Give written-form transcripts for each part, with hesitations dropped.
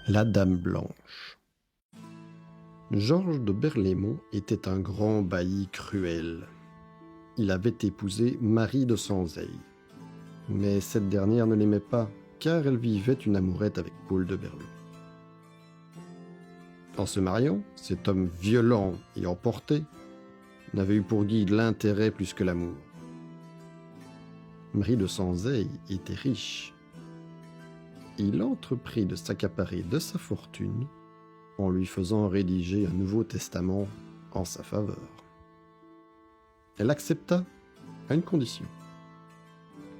La Dame Blanche. Georges de Berlaimont était un grand bailli cruel. Il avait épousé Marie de Sanzeille. Mais cette dernière ne l'aimait pas, car elle vivait une amourette avec Paul de Berlot. En se mariant, cet homme violent et emporté n'avait eu pour guide l'intérêt plus que l'amour. Marie de Sanzeille était riche. Il entreprit de s'accaparer de sa fortune en lui faisant rédiger un Nouveau Testament en sa faveur. Elle accepta à une condition: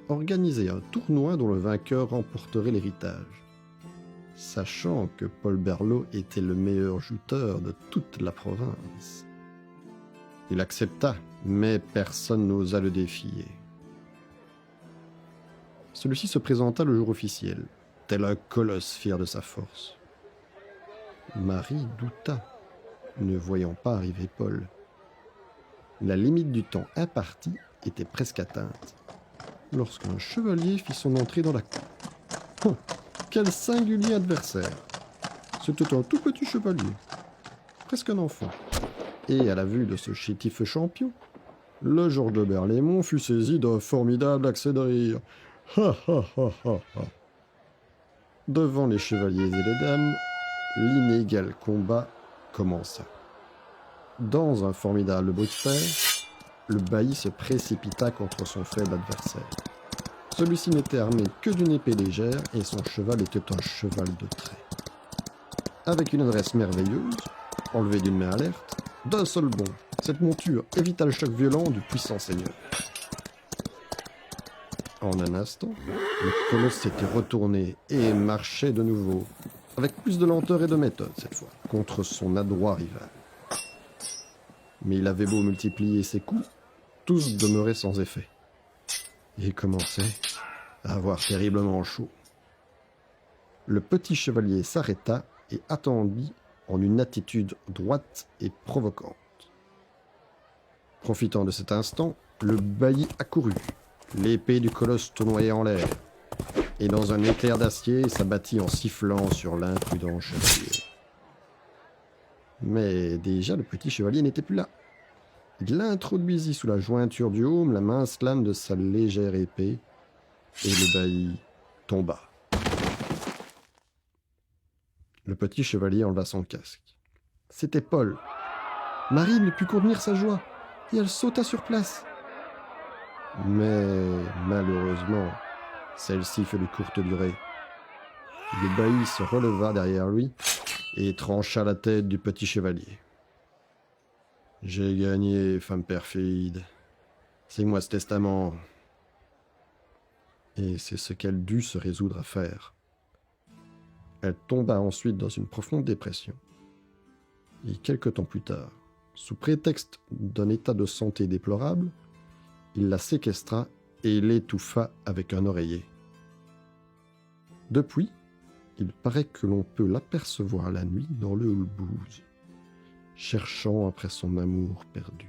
organiser un tournoi dont le vainqueur remporterait l'héritage, sachant que Paul Berlot était le meilleur jouteur de toute la province. Il accepta, mais personne n'osa le défier. Celui-ci se présenta le jour officiel, tel un colosse fier de sa force. Marie douta, ne voyant pas arriver Paul. La limite du temps imparti était presque atteinte, lorsqu'un chevalier fit son entrée dans la cour. Oh, quel singulier adversaire! C'était un tout petit chevalier, presque un enfant. Et à la vue de ce chétif champion, le Georges de Berlaimont fut saisi d'un formidable accès de rire. Ha ha ha ha ha! Devant les chevaliers et les dames, l'inégal combat commença. Dans un formidable bruit de fer, le bailli se précipita contre son faible adversaire. Celui-ci n'était armé que d'une épée légère et son cheval était un cheval de trait. Avec une adresse merveilleuse, enlevé d'une main alerte, d'un seul bond, cette monture évita le choc violent du puissant seigneur. En un instant, le colosse s'était retourné et marchait de nouveau, avec plus de lenteur et de méthode cette fois, contre son adroit rival. Mais il avait beau multiplier ses coups, tous demeuraient sans effet. Il commençait à avoir terriblement chaud. Le petit chevalier s'arrêta et attendit en une attitude droite et provocante. Profitant de cet instant, le bailli accourut, l'épée du colosse tournoyait en l'air, et dans un éclair d'acier s'abattit en sifflant sur l'imprudent chevalier. Mais déjà le petit chevalier n'était plus là. Il introduisit sous la jointure du aume la mince lame de sa légère épée, et le bailli tomba. Le petit chevalier enleva son casque. C'était Paul. Marie ne put contenir sa joie, et elle sauta sur place. Mais malheureusement, celle-ci fut de courte durée. Le bailli se releva derrière lui et trancha la tête du petit chevalier. « J'ai gagné, femme perfide. Signe-moi ce testament. » Et c'est ce qu'elle dut se résoudre à faire. Elle tomba ensuite dans une profonde dépression. Et quelque temps plus tard, sous prétexte d'un état de santé déplorable, il la séquestra et l'étouffa avec un oreiller. Depuis, il paraît que l'on peut l'apercevoir la nuit dans le houlbouz, cherchant après son amour perdu.